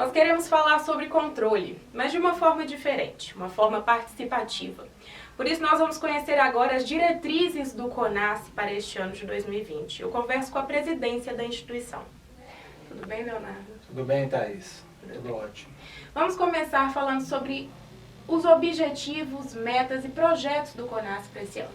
Nós queremos falar sobre controle, mas de uma forma diferente, uma forma participativa. Por isso nós vamos conhecer agora as diretrizes do CONAS para este ano de 2020. Eu converso com a presidência da instituição. Tudo bem, Leonardo? Tudo bem, Thaís? Tudo ótimo. Vamos começar falando sobre os objetivos, metas e projetos do CONAS para esse ano.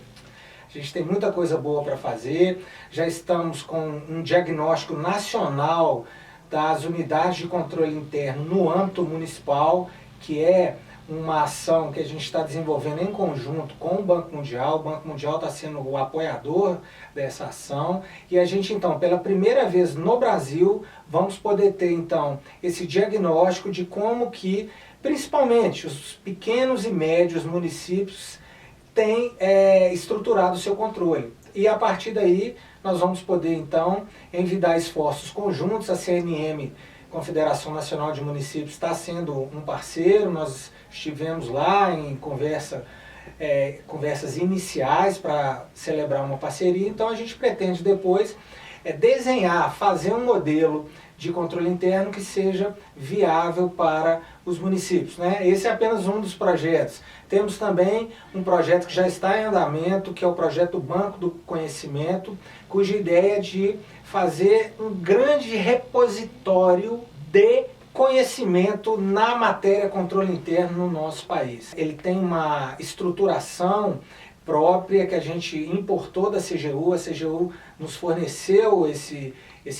A gente tem muita coisa boa para fazer, já estamos com um diagnóstico nacional das unidades de controle interno no âmbito municipal, que é uma ação que a gente está desenvolvendo em conjunto com o Banco Mundial. O Banco Mundial está sendo o apoiador dessa ação e a gente então, pela primeira vez no Brasil, vamos poder ter então esse diagnóstico de como que, principalmente, os pequenos e médios municípios têm estruturado o seu controle. E a partir daí nós vamos poder então envidar esforços conjuntos. A CNM, Confederação Nacional de Municípios, está sendo um parceiro. Nós estivemos lá em conversas iniciais para celebrar uma parceria. Então a gente pretende depois desenhar, fazer um modelo de controle interno que seja viável para os municípios, né? Esse é apenas um dos projetos. Temos também um projeto que já está em andamento, que é o projeto Banco do Conhecimento, cuja ideia é de fazer um grande repositório de conhecimento na matéria controle interno no nosso país. Ele tem uma estruturação própria que a gente importou da CGU. A CGU nos forneceu esse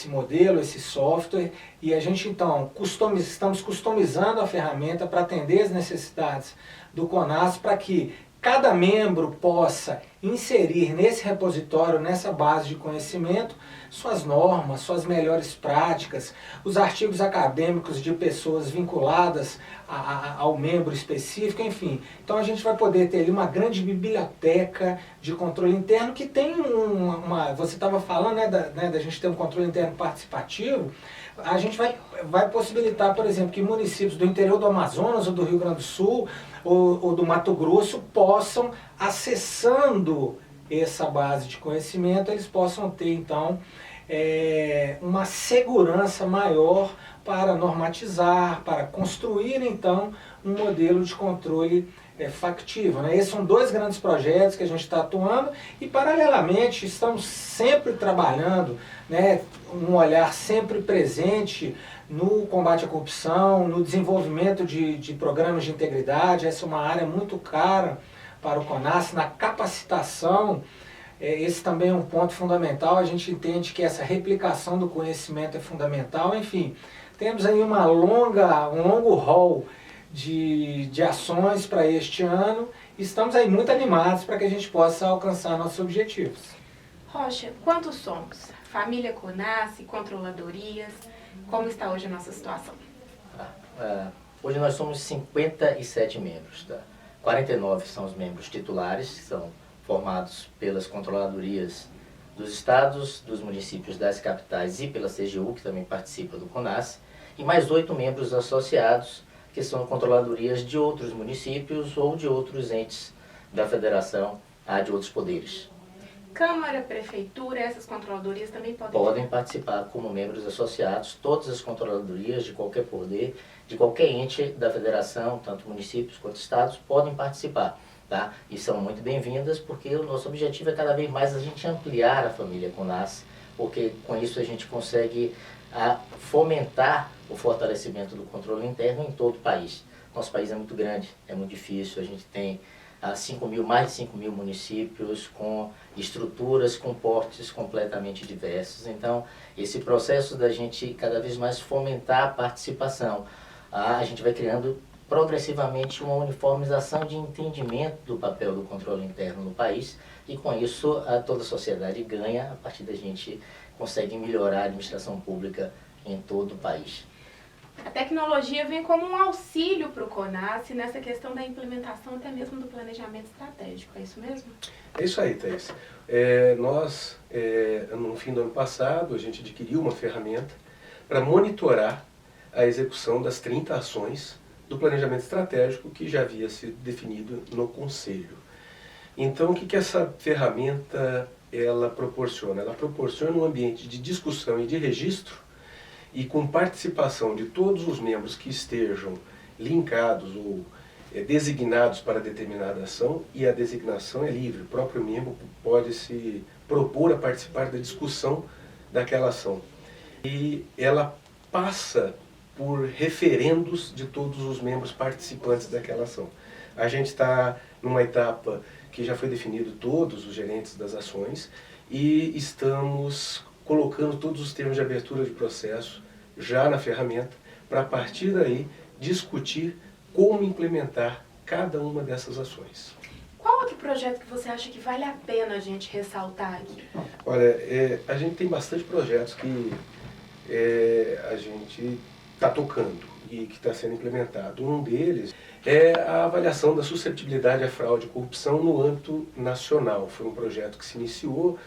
modelo, esse software, e a gente então estamos customizando a ferramenta para atender as necessidades do CONAS, para que cada membro possa inserir nesse repositório, nessa base de conhecimento, suas normas, suas melhores práticas, os artigos acadêmicos de pessoas vinculadas ao membro específico, enfim. Então a gente vai poder ter ali uma grande biblioteca de controle interno que tem você estava falando, da gente ter um controle interno participativo. A gente vai possibilitar, por exemplo, que municípios do interior do Amazonas ou do Rio Grande do Sul ou do Mato Grosso possam, acessando essa base de conhecimento, eles possam ter então uma segurança maior para normatizar, para construir então um modelo de controle factível, né? Esses são dois grandes projetos que a gente está atuando e, paralelamente, estamos sempre trabalhando, né, um olhar sempre presente no combate à corrupção, no desenvolvimento de programas de integridade. Essa é uma área muito cara para o CONAS, na capacitação. Esse também é um ponto fundamental. A gente entende que essa replicação do conhecimento é fundamental. Enfim, temos aí um longo rol de ações para este ano. Estamos aí muito animados para que a gente possa alcançar nossos objetivos. Rocha, quantos somos? Família CONAS, controladorias, como está hoje a nossa situação? Hoje nós somos 57 membros, tá? 49 são os membros titulares, que são formados pelas controladorias dos estados, dos municípios, das capitais e pela CGU, que também participa do CONAS, e mais 8 membros associados, que são controladorias de outros municípios ou de outros entes da federação, de outros poderes. Câmara, Prefeitura, essas controladorias também podem participar como membros associados. Todas as controladorias de qualquer poder, de qualquer ente da federação, tanto municípios quanto estados, podem participar. Tá? E são muito bem-vindas, porque o nosso objetivo é cada vez mais a gente ampliar a família CONAS, porque com isso a gente consegue fomentar o fortalecimento do controle interno em todo o país. Nosso país é muito grande, é muito difícil, a gente tem mais de 5 mil municípios com estruturas, com portes completamente diversos. Então, esse processo da gente cada vez mais fomentar a participação, a gente vai criando progressivamente uma uniformização de entendimento do papel do controle interno no país, e com isso toda a sociedade ganha. A partir da gente consegue melhorar a administração pública em todo o país. A tecnologia vem como um auxílio para o CONAS nessa questão da implementação até mesmo do planejamento estratégico, é isso mesmo? É isso aí, Thaís. Nós, no fim do ano passado, a gente adquiriu uma ferramenta para monitorar a execução das 30 ações do planejamento estratégico que já havia sido definido no Conselho. Então, o que essa ferramenta ela proporciona? Ela proporciona um ambiente de discussão e de registro e com participação de todos os membros que estejam linkados ou designados para determinada ação, e a designação é livre, o próprio membro pode se propor a participar da discussão daquela ação. E ela passa por referendos de todos os membros participantes daquela ação. A gente está numa etapa que já foi definido todos os gerentes das ações e estamos colocando todos os termos de abertura de processo já na ferramenta para, a partir daí, discutir como implementar cada uma dessas ações. Qual outro projeto que você acha que vale a pena a gente ressaltar aqui? Olha, a gente tem bastante projetos que a gente está tocando e que está sendo implementado. Um deles é a avaliação da susceptibilidade à fraude e corrupção no âmbito nacional. Foi um projeto que se iniciou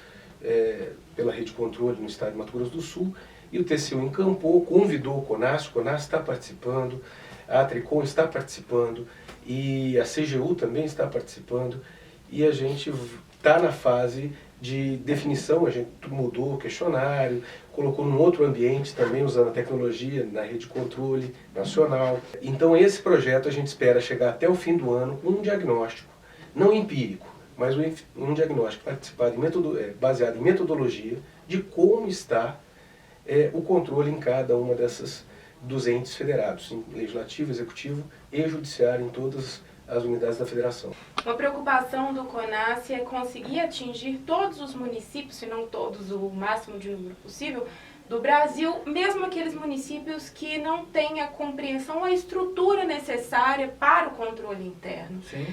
pela Rede Controle no estado de Mato Grosso do Sul, e o TCU encampou, convidou o CONAS está participando, a Tricom está participando, e a CGU também está participando, e a gente está na fase de definição. A gente mudou o questionário, colocou num outro ambiente também, usando a tecnologia na Rede Controle Nacional. Então esse projeto a gente espera chegar até o fim do ano com um diagnóstico, não empírico, mas um diagnóstico participado baseado em metodologia de como está o controle em cada uma dos entes federados, legislativo, executivo e judiciário, em todas as unidades da federação. Uma preocupação do CONAS é conseguir atingir todos os municípios, se não todos, o máximo de número possível, do Brasil, mesmo aqueles municípios que não têm a compreensão ou a estrutura necessária para o controle interno. Sim.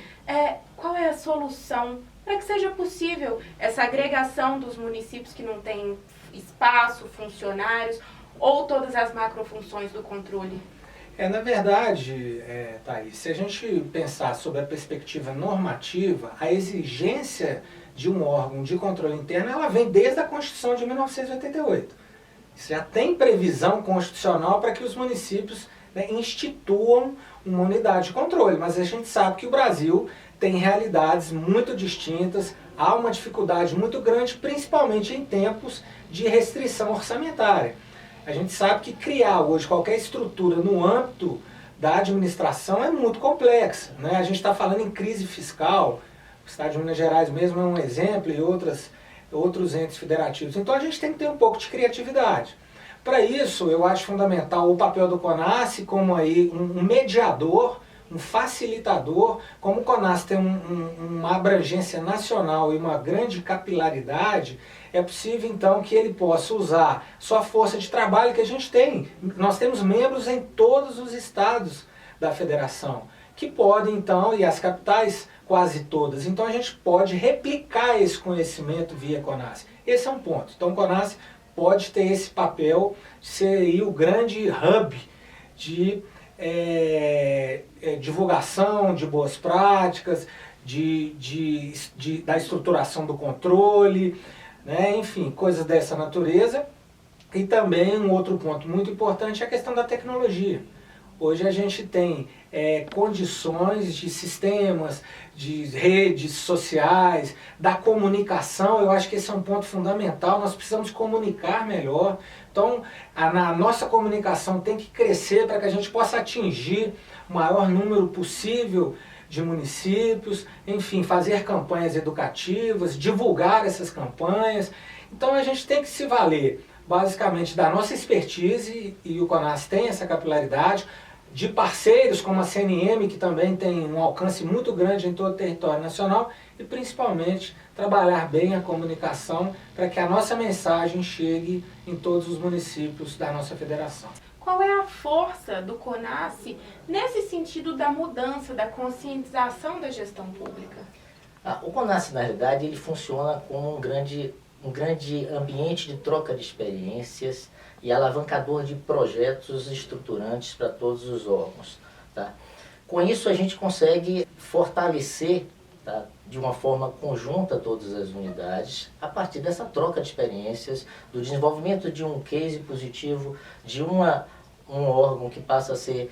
Qual é a solução para que seja possível essa agregação dos municípios que não têm espaço, funcionários ou todas as macrofunções do controle? Na verdade, Thaís, se a gente pensar sobre a perspectiva normativa, a exigência de um órgão de controle interno, ela vem desde a Constituição de 1988. Já tem previsão constitucional para que os municípios instituam uma unidade de controle, mas a gente sabe que o Brasil tem realidades muito distintas, há uma dificuldade muito grande, principalmente em tempos de restrição orçamentária. A gente sabe que criar hoje qualquer estrutura no âmbito da administração é muito complexa, né? A gente está falando em crise fiscal, o Estado de Minas Gerais mesmo é um exemplo, e outros entes federativos. Então a gente tem que ter um pouco de criatividade. Para isso, eu acho fundamental o papel do CONAS como aí um mediador, um facilitador. Como o CONAS tem uma abrangência nacional e uma grande capilaridade, é possível então que ele possa usar sua força de trabalho que a gente tem. Nós temos membros em todos os estados da federação, que podem então, e as capitais quase todas, então a gente pode replicar esse conhecimento via CONAS. Esse é um ponto. Então o CONAS pode ter esse papel de ser aí o grande hub de divulgação de boas práticas, da estruturação do controle, né? Enfim, coisas dessa natureza. E também um outro ponto muito importante é a questão da tecnologia. Hoje a gente tem condições de sistemas, de redes sociais, da comunicação. Eu acho que esse é um ponto fundamental. Nós precisamos comunicar melhor. Então, a nossa comunicação tem que crescer para que a gente possa atingir o maior número possível de municípios, enfim, fazer campanhas educativas, divulgar essas campanhas. Então a gente tem que se valer basicamente da nossa expertise, e o CONAS tem essa capilaridade, de parceiros como a CNM, que também tem um alcance muito grande em todo o território nacional, e principalmente trabalhar bem a comunicação para que a nossa mensagem chegue em todos os municípios da nossa federação. Qual é a força do CONAS nesse sentido da mudança, da conscientização da gestão pública? O CONAS, na realidade, ele funciona como um grande ambiente de troca de experiências e alavancador de projetos estruturantes para todos os órgãos. Tá? Com isso, a gente consegue fortalecer, tá, de uma forma conjunta todas as unidades, a partir dessa troca de experiências, do desenvolvimento de um case positivo, de um órgão que passa a ser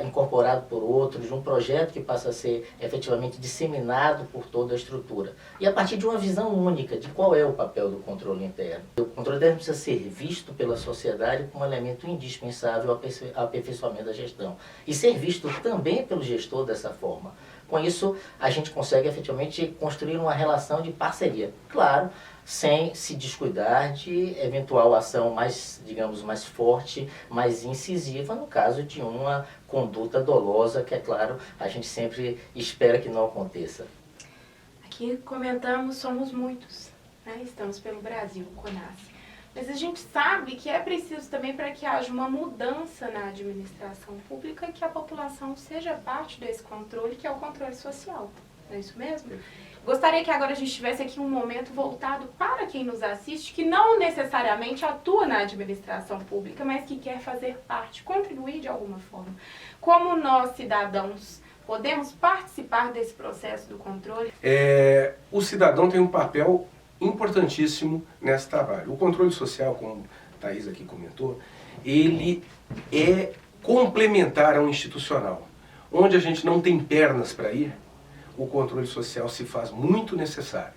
incorporado por outros, de um projeto que passa a ser efetivamente disseminado por toda a estrutura. E a partir de uma visão única de qual é o papel do controle interno. O controle interno precisa ser visto pela sociedade como um elemento indispensável ao aperfeiçoamento da gestão. E ser visto também pelo gestor dessa forma. Com isso, a gente consegue efetivamente construir uma relação de parceria. Claro, sem se descuidar de eventual ação mais, digamos, mais forte, mais incisiva, no caso de uma conduta dolosa, que, é claro, a gente sempre espera que não aconteça. Aqui comentamos, somos muitos, né? Estamos pelo Brasil, CONAS. Mas a gente sabe que é preciso também para que haja uma mudança na administração pública que a população seja parte desse controle, que é o controle social. Não é isso mesmo? Gostaria que agora a gente tivesse aqui um momento voltado para quem nos assiste, que não necessariamente atua na administração pública, mas que quer fazer parte, contribuir de alguma forma. Como nós, cidadãos, podemos participar desse processo do controle? O cidadão tem um papel importantíssimo nesse trabalho. O controle social, como a Thaís aqui comentou, ele é complementar ao institucional. Onde a gente não tem pernas para ir, o controle social se faz muito necessário.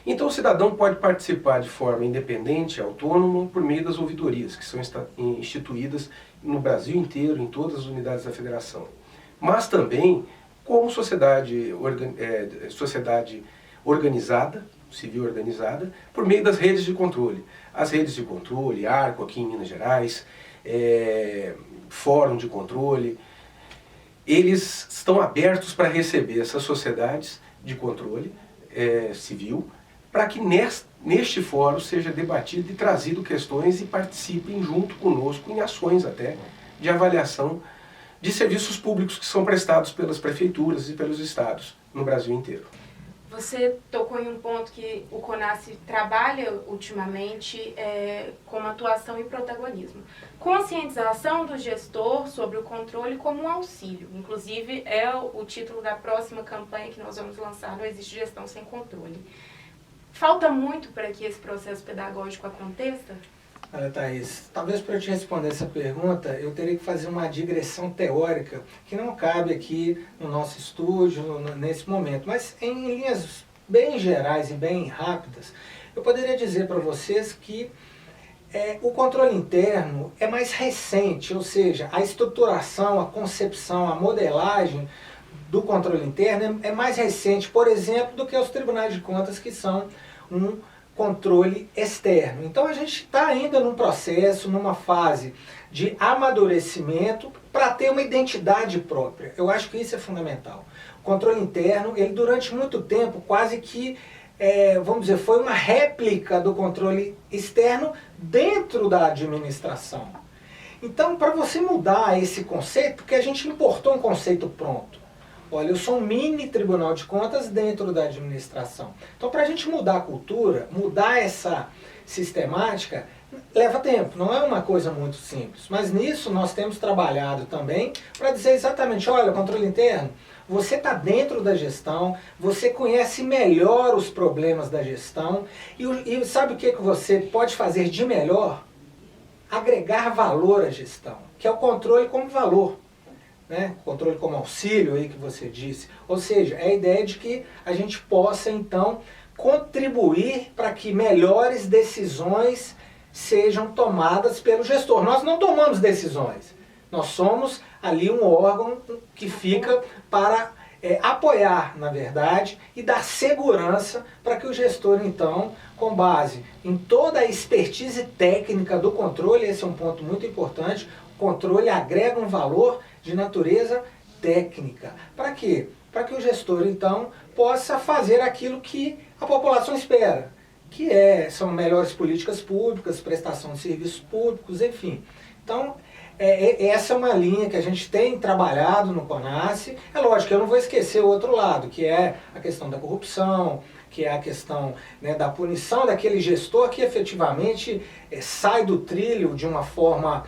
Então o cidadão pode participar de forma independente, autônoma, por meio das ouvidorias, que são instituídas no Brasil inteiro, em todas as unidades da federação. Mas também como sociedade organizada, civil organizada, por meio das redes de controle. As redes de controle, ARCO aqui em Minas Gerais, Fórum de Controle, eles estão abertos para receber essas sociedades de controle civil, para que neste fórum seja debatido e trazido questões e participem junto conosco em ações até de avaliação de serviços públicos que são prestados pelas prefeituras e pelos estados no Brasil inteiro. Você tocou em um ponto que o CONAS trabalha ultimamente como atuação e protagonismo. Conscientização do gestor sobre o controle como um auxílio. Inclusive, é o título da próxima campanha que nós vamos lançar, Não Existe Gestão Sem Controle. Falta muito para que esse processo pedagógico aconteça? Olha, Thaís, talvez para eu te responder essa pergunta, eu teria que fazer uma digressão teórica que não cabe aqui no nosso estúdio, nesse momento. Mas em linhas bem gerais e bem rápidas, eu poderia dizer para vocês que o controle interno é mais recente, ou seja, a estruturação, a concepção, a modelagem do controle interno é mais recente, por exemplo, do que os tribunais de contas, que são um controle externo. Então a gente está ainda num processo, numa fase de amadurecimento para ter uma identidade própria. Eu acho que isso é fundamental. O controle interno, ele durante muito tempo quase que, vamos dizer, foi uma réplica do controle externo dentro da administração. Então, para você mudar esse conceito, porque a gente importou um conceito pronto. Olha, eu sou um mini tribunal de contas dentro da administração. Então, para a gente mudar a cultura, mudar essa sistemática, leva tempo, não é uma coisa muito simples. Mas nisso nós temos trabalhado também para dizer exatamente, olha, controle interno, você está dentro da gestão, você conhece melhor os problemas da gestão e sabe o que você pode fazer de melhor? Agregar valor à gestão, que é o controle como valor. Né? Controle como auxílio aí que você disse, ou seja, é a ideia de que a gente possa então contribuir para que melhores decisões sejam tomadas pelo gestor. Nós não tomamos decisões, nós somos ali um órgão que fica para apoiar, na verdade, e dar segurança para que o gestor então, com base em toda a expertise técnica do controle, esse é um ponto muito importante, o controle agrega um valor de natureza técnica. Para quê? Para que o gestor, então, possa fazer aquilo que a população espera, que são melhores políticas públicas, prestação de serviços públicos, enfim. Então, essa é uma linha que a gente tem trabalhado no CONAS. É lógico, eu não vou esquecer o outro lado, que é a questão da corrupção, que é a questão, né, da punição daquele gestor que efetivamente sai do trilho de uma forma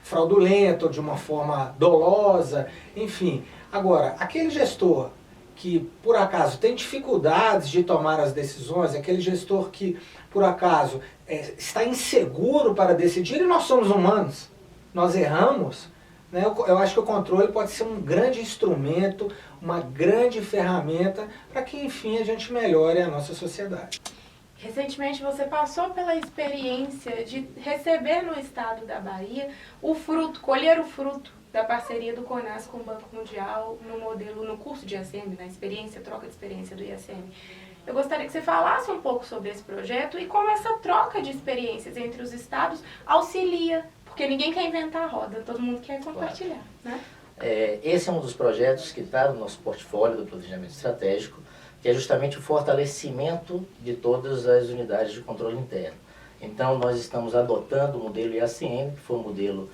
fraudulenta, ou de uma forma dolosa, enfim. Agora, aquele gestor que por acaso tem dificuldades de tomar as decisões, aquele gestor que por acaso está inseguro para decidir, e nós somos humanos, nós erramos, né? Eu acho que o controle pode ser um grande instrumento, uma grande ferramenta para que, enfim, a gente melhore a nossa sociedade. Recentemente você passou pela experiência de receber no estado da Bahia o fruto, colher o fruto da parceria do CONAS com o Banco Mundial no modelo, no curso de IACM, na experiência, troca de experiência do IACM. Eu gostaria que você falasse um pouco sobre esse projeto e como essa troca de experiências entre os estados auxilia, porque ninguém quer inventar a roda, todo mundo quer compartilhar, né? Esse é um dos projetos que está no nosso portfólio do planejamento estratégico, que é justamente o fortalecimento de todas as unidades de controle interno. Então, nós estamos adotando o modelo IACM, que foi um modelo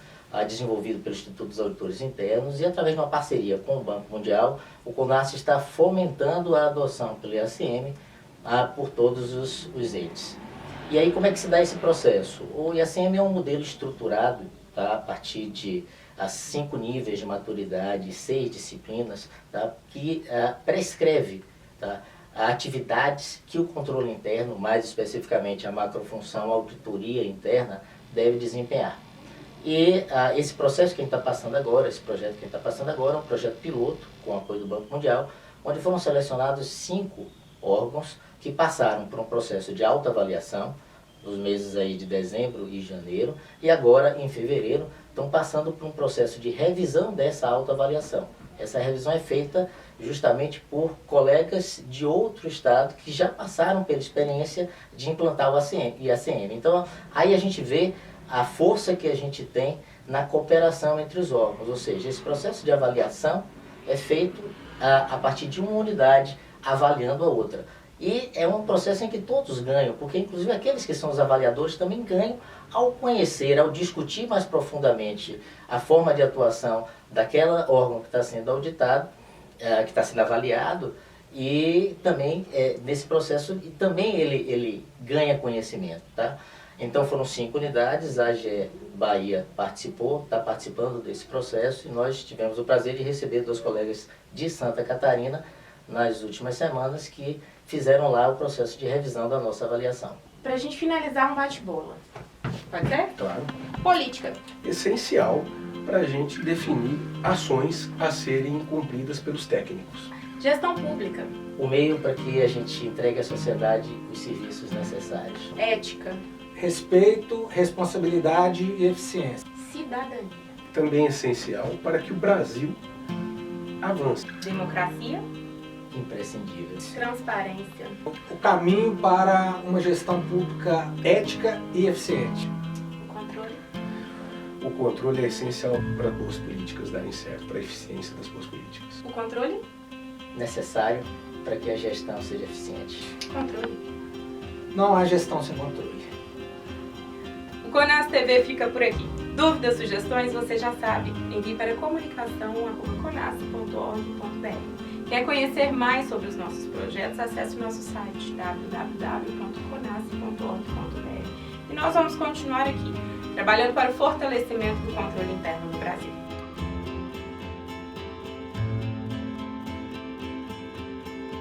desenvolvido pelo Instituto dos Auditores Internos, e através de uma parceria com o Banco Mundial, o CONAS está fomentando a adoção pelo IACM por todos os entes. E aí, como é que se dá esse processo? O IACM é um modelo estruturado, tá, a partir de 5 níveis de maturidade, 6 disciplinas, tá, que prescreve, tá, atividades que o controle interno, mais especificamente a macrofunção auditoria interna, deve desempenhar. E esse processo que a gente está passando agora, esse projeto que a gente está passando agora, é um projeto piloto, com apoio do Banco Mundial, onde foram selecionados 5 órgãos que passaram por um processo de autoavaliação, nos meses aí de dezembro e janeiro, e agora, em fevereiro, estão passando por um processo de revisão dessa autoavaliação. Essa revisão é feita justamente por colegas de outro estado que já passaram pela experiência de implantar o IACM. Então, aí a gente vê a força que a gente tem na cooperação entre os órgãos, ou seja, esse processo de avaliação é feito a partir de uma unidade avaliando a outra. E é um processo em que todos ganham, porque inclusive aqueles que são os avaliadores também ganham ao conhecer, ao discutir mais profundamente a forma de atuação daquela órgão que está sendo auditado, que está sendo avaliado, e também nesse processo e também ele ganha conhecimento, tá? Então foram 5 unidades, a AGE Bahia participou, está participando desse processo, e nós tivemos o prazer de receber 2 colegas de Santa Catarina nas últimas semanas que fizeram lá o processo de revisão da nossa avaliação. Para a gente finalizar, um bate-bola. Pode ser? Claro. Política. Essencial para a gente definir ações a serem cumpridas pelos técnicos. Gestão pública. O meio para que a gente entregue à sociedade os serviços necessários. Ética. Respeito, responsabilidade e eficiência. Cidadania. Também essencial para que o Brasil avance. Democracia. Imprescindível. Transparência. O caminho para uma gestão pública ética e eficiente. O controle. O controle é essencial para boas políticas darem certo, para a eficiência das boas políticas. O controle. Necessário para que a gestão seja eficiente. Controle. Não há gestão sem controle. O CONAS TV fica por aqui. Dúvidas, sugestões, você já sabe. Envie para comunicação@conas.org.br. Quer conhecer mais sobre os nossos projetos? Acesse o nosso site www.conas.org.br. E nós vamos continuar aqui, trabalhando para o fortalecimento do controle interno no Brasil.